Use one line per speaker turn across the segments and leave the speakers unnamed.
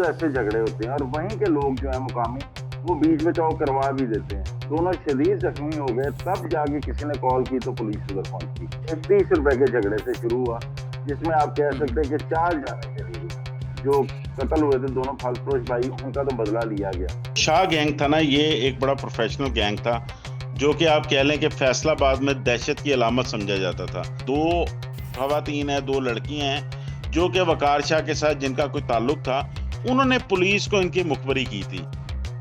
रोज ऐसे झगड़े होते हैं और वहीं के लोग जो है मुकामी वो बीच बचाव करवा भी देते हैं। दोनों शदीद जख्मी हो गए, तब जाके किसी ने कॉल की तो पुलिस उधर पहुंची। एक 30 रुपए के झगड़े से शुरू हुआ, जिसमें आप कह सकते हैं कि 4 जाने चली गई। जो कत्ल हुए थे दोनों फलफरोश भाई, उनका तो बदला लिया गया।
शाह गैंग था ना, ये एक बड़ा प्रोफेशनल गैंग था, जो कि आप कह लें कि फैसलाबाद में दहशत की अलामत समझा जाता था। दो खवातीन हैं, दो लड़कियां हैं, जो कि वकार शाह के साथ जिनका कोई ताल्लुक था, उन्होंने पुलिस को इनकी मुखबरी की थी।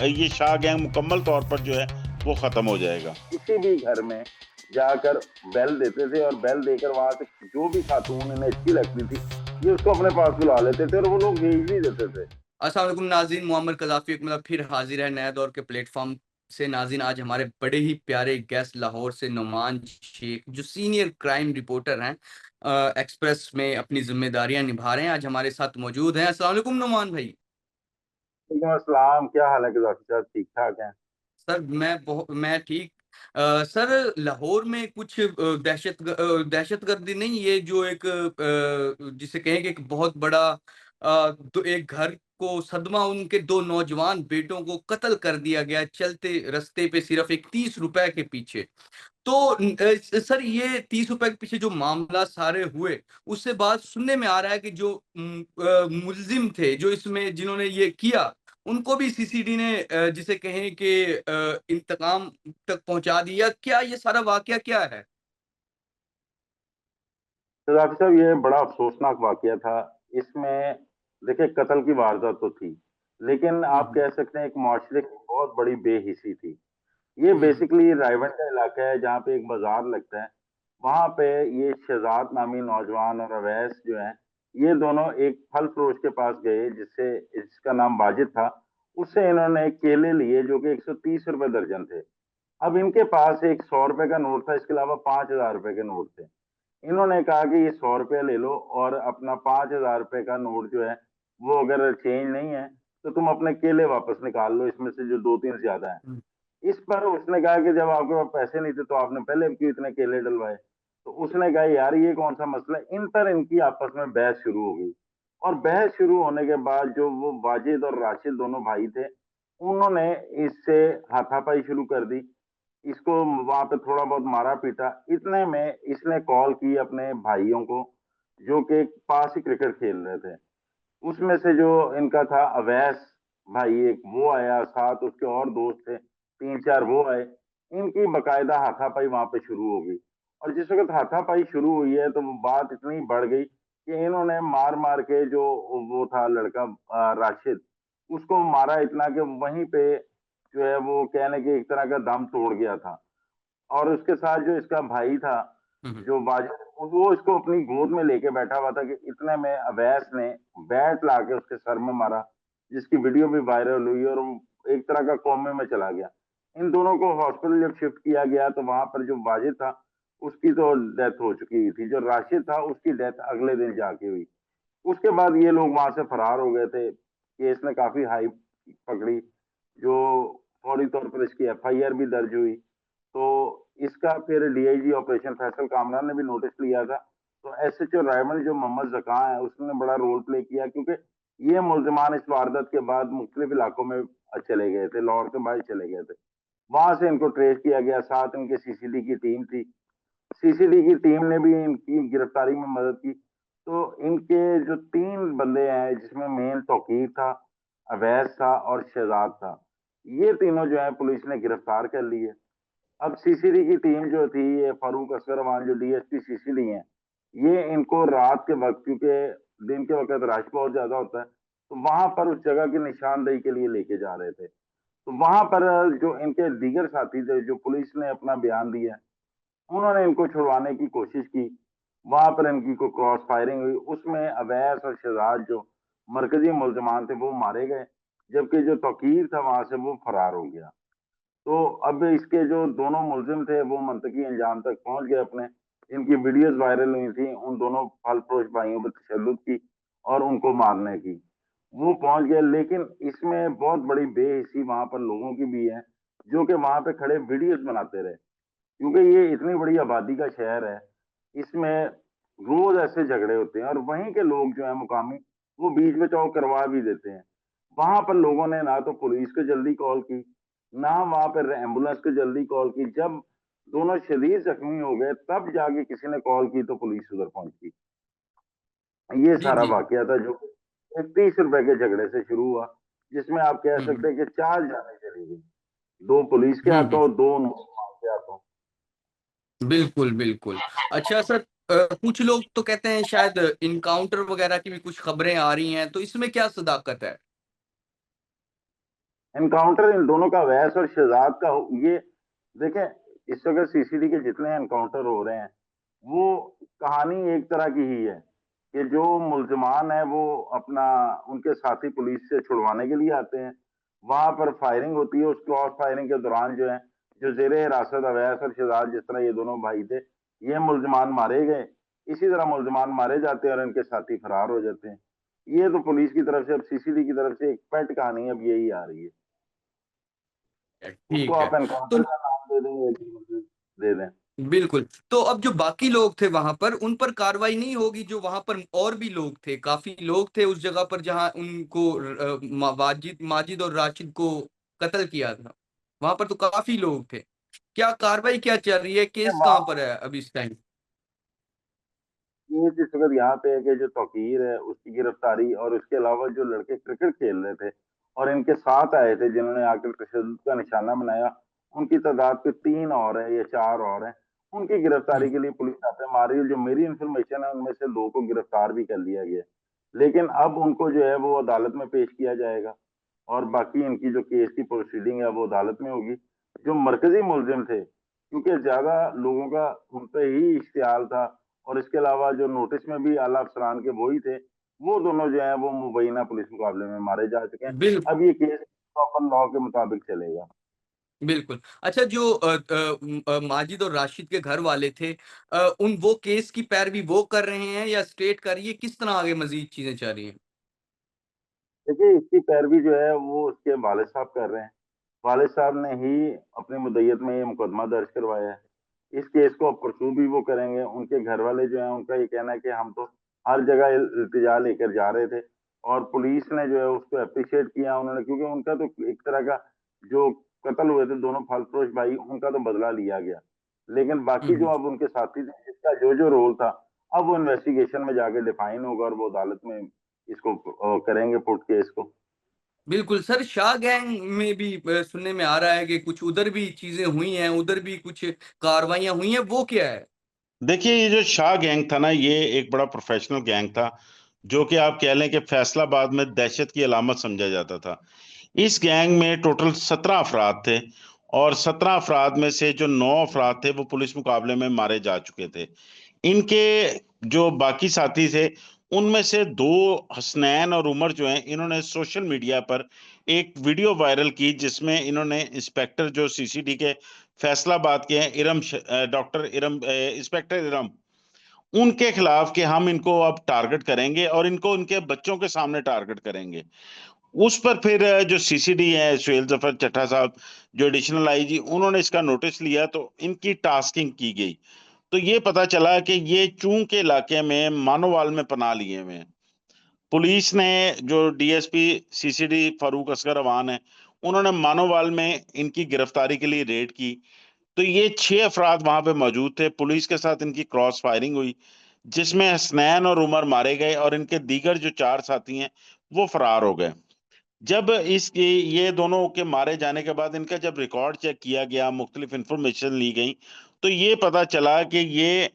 ये शाह गैंग मुकम्मल तौर पर जो है वो खत्म हो जाएगा।
किसी भी घर में जाकर बेल देते थे और बेल देकर वहां से जो भी खातून इन्हें अच्छी लगती थी, ये उसको अपने पास बुला लेते थे और वो लोग भेज भी देते थे।
अस्सलाम वालेकुम नाज़रीन, मोहम्मद कज़ाफ़ी एक मतलब फिर हाज़िर है नए दौर के प्लेटफ़ॉर्म से। नाज़रीन, आज हमारे बड़े ही प्यारे गेस्ट लाहौर से नुमान शेख, जो सीनियर क्राइम रिपोर्टर हैं, एक्सप्रेस में अपनी ज़िम्मेदारियाँ निभा रहे हैं, आज हमारे साथ मौजूद हैं। अस्सलाम वालेकुम नुमान भाई।
वालेकुम अस्सलाम, क्या हाल है क़ज़ाफ़ी साहब, ठीक-ठाक हैं?
सर मैं ठीक। सर, लाहौर में कुछ दहशतगर्दी नहीं, ये जो एक जिसे कहें कि एक बहुत बड़ा तो एक घर को सदमा, उनके 2 नौजवान बेटों को कत्ल कर दिया गया चलते रास्ते पे सिर्फ़ एक ₹30 के पीछे। तो सर, ये ₹30 के पीछे जो मामला सारे हुए, उससे बात सुनने में आ रहा है कि जो मुल्ज़िम थे, जो इसमें जिन्होंने ये किया, उनको भी सीसीडी ने जिसे कहें कि इंतकाम तक पहुँचा दिया। क्या ये सारा वाक़या क्या है?
तो क़ज़ाफ़ी साहब, ये बड़ा अफ़सोसनाक वाक़या था। इसमें देखिए कत्ल की वारदात तो थी, लेकिन
हुँ,
आप
हुँ।
कह सकते हैं एक मुआशरे की बहुत बड़ी बेहिसी थी। ये
हुँ, हुँ।
बेसिकली रायगढ़ का इलाका है जहाँ पे एक बाज़ार लगता है। वहाँ पे ये शहज़ाद नामी नौजवान और अवैस जो हैं, ये दोनों एक फल फ़रोश के पास गए जिसका नाम वाजिद था। उससे इन्होंने केले लिए जो कि ₹130 दर्जन थे। अब इनके पास एक ₹100 का नोट था, इसके अलावा ₹5000 के नोट थे। इन्होंने कहा कि ये ₹100 ले लो और अपना ₹5000 का नोट जो है, वो अगर चेंज नहीं है, तो तुम अपने केले वापस निकाल लो, इसमें से जो 2-3 ज़्यादा हैं।
हुँ,
इस पर उसने कहा कि जब आपके पास पैसे नहीं थे, तो आपने पहले क्यों इतने केले डलवाए? तो उसने कहा, यार ये कौन-सा मसला है? इन पर इनकी आपस में बहस शुरू हो गई और बहस शुरू होने के बाद जो वो वाजिद और राशिद दोनों भाई थे, उन्होंने इससे हाथापाई शुरू कर दी। इसको वहाँ पे थोड़ा बहुत मारा-पीटा। इतने में इसने कॉल की अपने भाइयों को, जो कि पास ही क्रिकेट खेल रहे थे। उसमें से जो इनका था अवैस भाई एक, वो आया, साथ उसके और दोस्त थे, 3-4 वो आए। इनकी बाकायदा हाथापाई वहाँ पे शुरू हो गई और जिस वक़्त हाथापाई शुरू हुई है, तो वो बात इतनी बढ़ गई कि इन्होंने मार-मार के जो वो था लड़का राशिद, उसको मारा इतना कि वहीं पे जो है वो कह लें कि एक तरह का दम तोड़ गया था। और उसके साथ जो इसका भाई था,
हुँ, हुँ।
जो वाजिद, वो इसको अपनी गोद में लेके बैठा हुआ था कि इतने में अवैस ने बैट लाके उसके सर में मारा, जिसकी वीडियो भी वायरल हुई और वो एक तरह का कोमे में चला गया। इन दोनों को हॉस्पिटल जब शिफ्ट किया गया, तो वहाँ पर जो वाजिद था, उसकी तो डेथ हो चुकी थी। जो राशिद था, उसकी डेथ अगले दिन जाके हुई। उसके बाद ये लोग वहाँ से फरार हो गए थे। केस ने काफ़ी हाइप पकड़ी, जो फौरी तौर पर इसकी एफआईआर भी दर्ज हुई। तो इसका फिर डीआईजी ऑपरेशन फैसल कामरान ने भी नोटिस लिया था। तो एसएचओ रायमंड जो मोहम्मद ज़का है, उसने बड़ा रोल प्ले किया क्योंकि ये मुल्ज़िमान इस वारदात के बाद मुख्तलिफ इलाकों में चले गए थे, लाहौर के बाहर चले गए थे। वहाँ से इनको ट्रेस किया गया, साथ इनके सीसीडी की टीम थी। सीसीडी की टीम ने भी इनकी गिरफ्तारी में मदद की। तो इनके जो 3 बंदे हैं, जिसमें मेन तौकीर था, अवैस था और शहज़ाद था। ये तीनों जो है पुलिस ने गिरफ्तार कर लिए। अब सीसीडी की टीम जो थी, ये फारूक असगरवान जो डीएसपी सीसीडी हैं, ये इनको रात के वक़्त, क्योंकि दिन के वक़्त रश बहुत ज़्यादा होता है, तो वहाँ पर उस जगह की निशानदेही के लिए लेके जा रहे थे। तो वहाँ पर जो इनके दीगर साथी थे, जो पुलिस ने अपना बयान दिया, उन्होंने इनको छुड़वाने की कोशिश की। वहाँ पर इनकी कोई क्रॉस फायरिंग हुई, उसमें अवैस और शहज़ाद जो मरकज़ी मुल्ज़िमान थे, वो मारे गए, जबकि जो तौकीर था वहाँ से वो फरार हो गया। तो अब इसके जो दोनों मुल्ज़िम थे, वो मंतकी अंजाम तक पहुँच गए अपने। इनकी वीडियोज़ वायरल हुई थी, उन दोनों फल-फरोश भाइयों पे तशद्दुद की और उनको मारने की। वो पहुँच गए, लेकिन इसमें बहुत बड़ी बेहिसी वहाँ पर लोगों की भी है, जो कि वहाँ पे खड़े वीडियोज़ बनाते रहे। क्योंकि ये इतनी बड़ी आबादी का शहर है, इसमें रोज़ ऐसे झगड़े होते हैं और वहीं के लोग जो हैं मुकामी, वो बीच बचाव करवा भी देते हैं। वहां पर लोगों ने ना तो पुलिस को जल्दी कॉल की, ना वहां पर एम्बुलेंस को जल्दी कॉल की। जब दोनों शदीद जख्मी हो गए तब जाके किसी ने कॉल की तो पुलिस उधर पहुंची। ये
जी,
सारा
जी।
वाकया था जो 30 रुपए के झगड़े से शुरू हुआ, जिसमें आप कह
हुँ,
सकते
हुँ।
हैं कि 4 जानें चली गई, 2 पुलिस के
हुँ, हुँ।
हाथों, 2 नौजवान के हाथों।
बिल्कुल, बिल्कुल। अच्छा सर, कुछ लोग तो कहते हैं शायद एनकाउंटर वगैरह की भी कुछ खबरें आ रही हैं, तो इसमें क्या सदाकत है?
एनकाउंटर इन दोनों का, अवैस और शहजाद का ये देखें, इस वक्त सीसीडी के जितने एनकाउंटर हो रहे हैं वो कहानी एक तरह की ही है कि जो मुल्जमान है वो अपना उनके साथी पुलिस से छुड़वाने के लिए आते हैं, वहां पर फायरिंग होती है। उस क्रॉस फायरिंग के दौरान जो है, जो जेर हिरासत अवैस और शहजाद, जिस तरह ये दोनों भाई थे, ये मुल्जमान मारे गए। इसी तरह मुल्जमान मारे जाते हैं और इनके साथी फरार हो जाते हैं। ये तो पुलिस की तरफ से, अब सीसीडी की तरफ से एक पेट कहानी अब यही आ रही है। उसको
ठीक है।
आप
तो
एनकाउंटर का नाम दे दें या जो दे दें।
बिल्कुल, तो अब जो बाकी लोग थे वहाँ पर, उन पर कार्रवाई नहीं होगी? जो वहाँ पर और भी लोग थे, काफ़ी लोग थे उस जगह पर जहाँ उनको माजिद और राशिद को कत्ल किया था। वहाँ पर तो काफ़ी लोग थे। क्या कार्रवाई क्या चल रही है? केस कहाँ
वहाँ
पर है अभी इस टाइम?
ये जिस वक्त यहाँ पे है कि जो तौकीर है उसकी गिरफ्तारी, और उसके अलावा जो लड़के क्रिकेट खेल रहे थे और इनके साथ आए थे जिन्होंने आकर तशद्दुद का निशाना बनाया, उनकी तादाद पे 3 और है या 4 और है। उनकी
हुँ,
गिरफ्तारी के लिए पुलिस छापे मार रही है। जो मेरी इंफॉर्मेशन है उनमें से 2 को गिरफ्तार भी कर लिया गया, लेकिन अब उनको जो है वो अदालत में पेश किया जाएगा और बाकी इनकी जो केस की प्रोसीडिंग है वो अदालत में होगी। जो मरकजी मुलजिम थे, क्योंकि ज्यादा लोगों का उन पे ही इश्तियाल था, और इसके अलावा जो नोटिस में भी आला अफसरान के वही थे, वो दोनों जो है वो मुबैना पुलिस मुकाबले में मारे जा चुके हैं।
बिल
अब ये केस प्रॉपर लॉ के मुताबिक चलेगा।
बिल्कुल। अच्छा, जो माजिद और राशिद के घर वाले थे, वो केस की पैरवी वो कर रहे हैं या स्टेट कर रही है? किस तरह आगे मज़ीद चीज़ें चल रही हैं?
देखिए, इसकी पैरवी जो है वो उसके वालिद साहब कर रहे हैं। वालिद साहब ने ही अपनी मुद्दईयत में ये मुकदमा दर्ज करवाया है। इस केस को अब परसू भी वो करेंगे। उनके घर वाले जो हैं उनका ये कहना है कि हम तो हर जगह इल्तिजा लेकर जा रहे थे, और पुलिस ने जो है उसको एप्रिशिएट किया उन्होंने, क्योंकि उनका तो एक तरह का जो कत्ल हुए थे दोनों फलफ्रोश भाई, उनका तो बदला लिया गया। लेकिन
हुँ,
बाकी जो
हुँ।
अब उनके साथी थे जिसका जो रोल था, अब वो इन्वेस्टिगेशन में जाके डिफाइन होगा और वो अदालत में इसको करेंगे पुट केस को।
बिल्कुल सर, शाह गैंग में भी सुनने में आ रहा है कि कुछ उधर भी चीज़ें हुई हैं, उधर भी कुछ कार्रवाइयाँ हुई हैं, वो क्या है?
देखिए, ये जो शाह गैंग था ना, ये एक बड़ा प्रोफेशनल गैंग था, जो कि आप कह लें कि फैसलाबाद में दहशत की अलामत समझा जाता था। इस गैंग में टोटल 17 अफराद थे, और 17 अफराद में से जो 9 अफराद थे वो पुलिस मुकाबले में मारे जा चुके थे। इनके जो बाकी साथी थे, उनमें से 2 हसनैन और उमर जो हैं, इन्होंने सोशल मीडिया पर एक वीडियो वायरल की जिसमें इन्होंने इंस्पेक्टर जो सीसीडी के फैसलाबाद के हैं, डॉक्टर इंस्पेक्टर इरम, उनके खिलाफ कि हम इनको अब टारगेट करेंगे और इनको इनके बच्चों के सामने टारगेट करेंगे। उस पर फिर जो सीसीडी है सुहेल जफर चट्टा साहब, जो एडिशनल आईजी, उन्होंने इसका नोटिस लिया तो इनकी टास्किंग की गई। तो ये पता चला कि ये चूं के इलाके में मानोवाल में पनाह लिए हुए हैं। पुलिस ने, जो डीएसपी सीसीडी फारूक असगर अवान है, उन्होंने मानोवाल में इनकी गिरफ्तारी के लिए रेड की। तो ये 6 अफराद वहां पे मौजूद थे। पुलिस के साथ इनकी क्रॉस फायरिंग हुई, जिसमें हसनैन और उमर मारे गए और इनके दीगर जो 4 साथी हैं वो फरार हो गए। जब इसके ये दोनों के मारे जाने के बाद इनका जब रिकॉर्ड चेक किया गया, मुख्तलिफ इंफॉर्मेशन ली गई, तो ये पता चला कि ये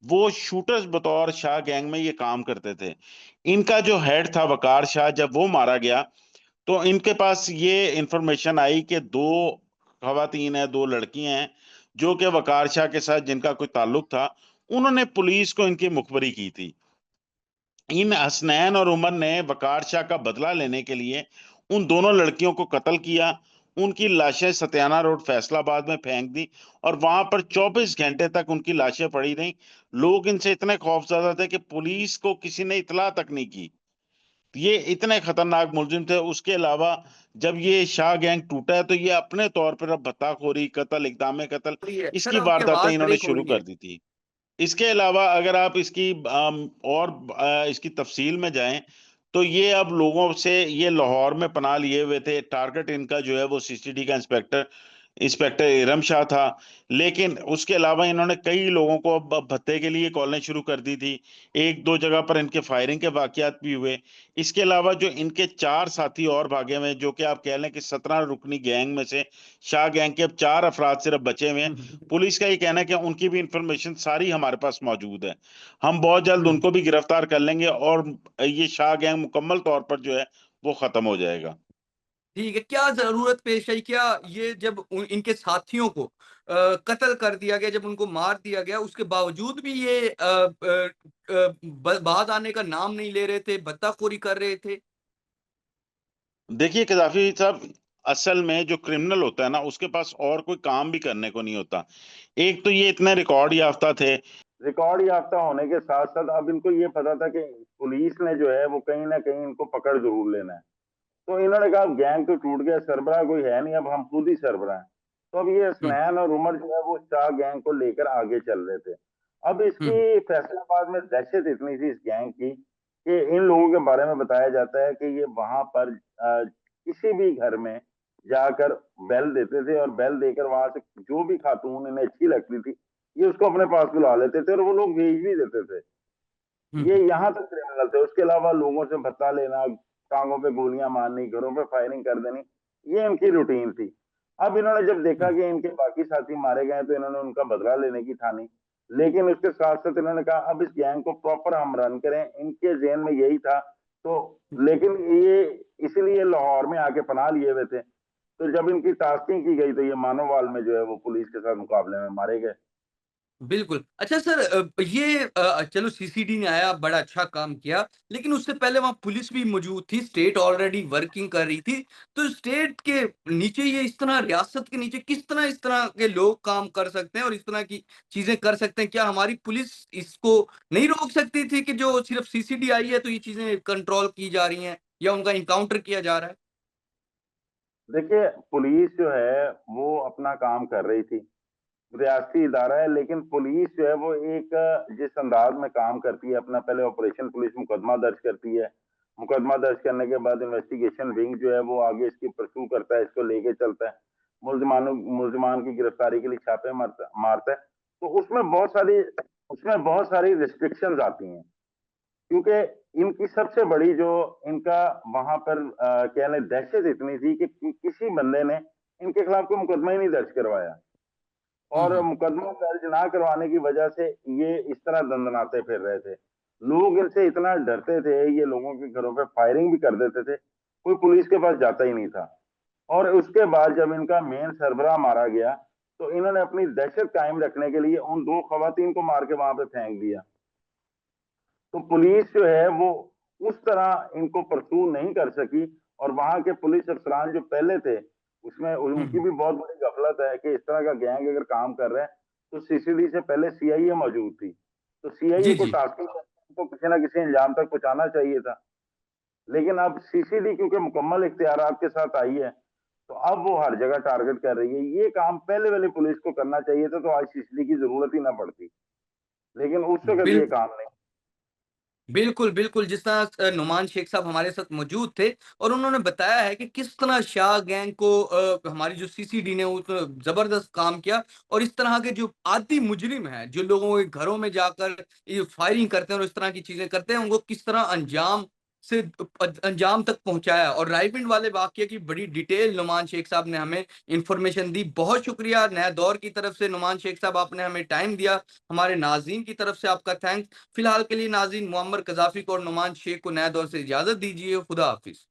वो शूटर्स बतौर शाह गैंग में ये काम करते थे। इनका जो हेड था वकार शाह, जब वो मारा गया तो इनके पास ये इंफॉर्मेशन आई कि 2 खवातीन हैं, 2 लड़कियां हैं, जो कि वकार शाह के साथ जिनका कोई ताल्लुक था। उन्होंने पुलिस को इनकी मुखबरी की थी। इन हसनैन और उमर ने वकार शाह का बदला लेने के लिए उन दोनों लड़कियों को कत्ल किया। उनकी लाशें सत्याना रोड फैसलाबाद में फेंक दी, और वहां पर 24 घंटे तक उनकी लाशें पड़ी रहीं। लोग इनसे इतने खौफजदा थे कि पुलिस को किसी ने इतला तक नहीं की। ये इतने खतरनाक मुलजिम थे। उसके अलावा जब ये शाह गैंग टूटा है तो ये अपने तौर पर अब बत्ताखोरी, कत्ल, इकदाम कत्ल,
हो रही है। सर
इसकी
आपकी
वारदातें
आवाज़
इन्होंने
ब्रेक हो
शुरू
रही
कर
है।
दी थी। इसके अलावा अगर आप इसकी और इसकी तफसील में जाएं, तो ये अब लोगों से, ये लाहौर में पनाह लिए हुए थे। टारगेट इनका जो है वो सीसीडी का इंस्पेक्टर इरम शाह था। लेकिन उसके अलावा इन्होंने कई लोगों को अब भत्ते के लिए कॉलें शुरू कर दी थी। एक दो जगह पर इनके फायरिंग के वाकयात भी हुए। इसके अलावा जो इनके 4 साथी और भागे हुए हैं, जो कि आप कह लें कि 17 रुकनी गैंग में से शाह गैंग के अब 4 अफराद सिर्फ बचे हुए हैं। पुलिस का ये कहना है कि उनकी भी इंफॉर्मेशन सारी हमारे पास मौजूद है। हम बहुत जल्द उनको भी गिरफ्तार कर लेंगे और ये शाह गैंग मुकम्मल तौर पर जो है वो खत्म हो जाएगा।
ठीक है, क्या ज़रूरत पेश आई? क्या ये जब इनके साथियों को कत्ल कर दिया गया, जब उनको मार दिया गया, उसके बावजूद भी ये बाज आने का नाम नहीं ले रहे थे, बत्ताखोरी कर रहे थे?
देखिए कदाफी साहब, असल में जो क्रिमिनल होता है ना, उसके पास और कोई काम भी करने को नहीं होता। एक तो ये इतने रिकॉर्ड याफ्ता थे।
रिकॉर्ड याफ्ता होने के साथ साथ अब इनको ये पता था कि पुलिस ने जो है वो कहीं ना कहीं इनको पकड़ जरूर लेना है। तो इन्होंने कहा अब गैंग तो टूट गया, सरबराह कोई है नहीं, अब हम खुद ही सरबराह हैं। तो अब ये
हुँ,
स्नैन और उमर जो है वो शाह गैंग को लेकर आगे चल रहे थे। अब
हुँ,
इसकी फैसलाबाद में दहशत इतनी थी इस गैंग की कि इन लोगों के बारे में बताया जाता है कि ये वहां पर किसी भी घर में जाकर बेल देते थे और बेल देकर वहां से जो भी खातून इन्हें अच्छी लगती थी ये उसको अपने पास बुला लेते थे और वो लोग भेज भी देते थे।
हुँ,
ये यहाँ तक क्रिमिनल थे। उसके अलावा लोगों से भत्ता लेना, टांगों पे गोलियां मारनी, घरों पे फायरिंग कर देनी, ये इनकी रूटीन थी। अब इन्होंने जब देखा
हुँ,
कि इनके बाकी साथी मारे गए तो इन्होंने उनका बदला लेने की ठानी। लेकिन उसके साथ साथ इन्होंने कहा अब इस गैंग को प्रॉपर हम रन करें, इनके जेहन में यही था। तो
हुँ।
लेकिन ये इसलिए लाहौर में आके पनाह लिए हुए थे। तो जब इनकी टास्किंग की गई तो ये मानववाल में जो है वो पुलिस के साथ मुकाबले में मारे गए।
बिल्कुल। अच्छा सर, ये चलो सीसीडी ने आया, बड़ा अच्छा काम किया, लेकिन उससे पहले वहाँ पुलिस भी मौजूद थी, स्टेट ऑलरेडी वर्किंग कर रही थी। तो स्टेट के नीचे ये इस तरह, रियासत के नीचे किस तरह इस तरह के लोग काम कर सकते हैं और इस तरह की चीज़ें कर सकते हैं? क्या हमारी पुलिस इसको नहीं रोक सकती थी कि जो सिर्फ़ सीसीडी आई है तो ये चीज़ें कंट्रोल की जा रही हैं या उनका एनकाउंटर किया जा रहा है?
देखिए, पुलिस जो है वो अपना काम कर रही थी। रियासती इदारा है, लेकिन पुलिस जो है वो एक जिस अंदाज में काम करती है, अपना पहले ऑपरेशन पुलिस मुकदमा दर्ज करती है। मुकदमा दर्ज करने के बाद इन्वेस्टिगेशन विंग जो है वो आगे इसकी परस्यू करता है, इसको लेके चलता है। मुल्जिमान की गिरफ्तारी के लिए छापे मारता मारता है। तो उसमें बहुत सारी रिस्ट्रिक्शंस आती हैं। क्योंकि इनकी सबसे बड़ी जो इनका वहां पर कह लें दहशत इतनी थी कि किसी बंदे ने इनके खिलाफ कोई मुकदमा ही नहीं दर्ज करवाया।
हुँ,
और
हुँ।
मुकदमा दर्ज ना करवाने की वजह से ये इस तरह दंदनाते फिर रहे थे। लोग इनसे इतना डरते थे, ये लोगों के घरों पे फायरिंग भी कर देते थे। कोई पुलिस के पास जाता ही नहीं था। और उसके बाद जब इनका मेन सरबराह मारा गया, तो इन्होंने अपनी दहशत कायम रखने के लिए उन 2 खवातीन को मार के वहां पे फेंक दिया। तो पुलिस जो है वो उस तरह इनको परसू नहीं कर सकी। और वहां के पुलिस अफसरान जो पहले थे, उसमें
हुँ,
उनकी
हुँ।
भी बहुत बड़ी गफलत है कि इस तरह का गैंग अगर काम कर रहा है तो सीसीडी से पहले सीआईए मौजूद थी। तो सीआईए
जी,
को
जी।
टास्किंग को किसी ना किसी अंजाम तक पहुंचाना चाहिए था। लेकिन अब सीसीडी क्योंकि मुकम्मल इख्तियारात के साथ आई है, तो अब वो हर जगह टारगेट कर रही है। ये काम पहले वाली पुलिस को करना चाहिए था, तो आज सीसीडी की जरूरत ही ना पड़ती। लेकिन उस वक्त
बिल
ये काम नहीं।
बिल्कुल, बिल्कुल, जिस तरह नुमान शेख साहब हमारे साथ मौजूद थे और उन्होंने बताया है कि किस तरह शाह गैंग को हमारी जो सीसीडी ने उसने ज़बरदस्त काम किया और इस तरह के जो आदी मुजरिम हैं, जो लोगों के घरों में जाकर ये फायरिंग करते हैं और इस तरह की चीज़ें करते हैं, उनको किस तरह अंजाम तक पहुँचाया। और राइफिंड वाले वाक़ये की बड़ी डिटेल नुमान शेख साहब ने हमें इन्फॉर्मेशन दी। बहुत शुक्रिया नया दौर की तरफ से नुमान शेख साहब, आपने हमें टाइम दिया। हमारे नाज़रीन की तरफ से आपका थैंक्स। फिलहाल के लिए नाज़रीन, मुअम्मर कज़ाफ़ी को और नुमान शेख को नया दौर से इजाज़त दीजिए। खुदा हाफ़िज़।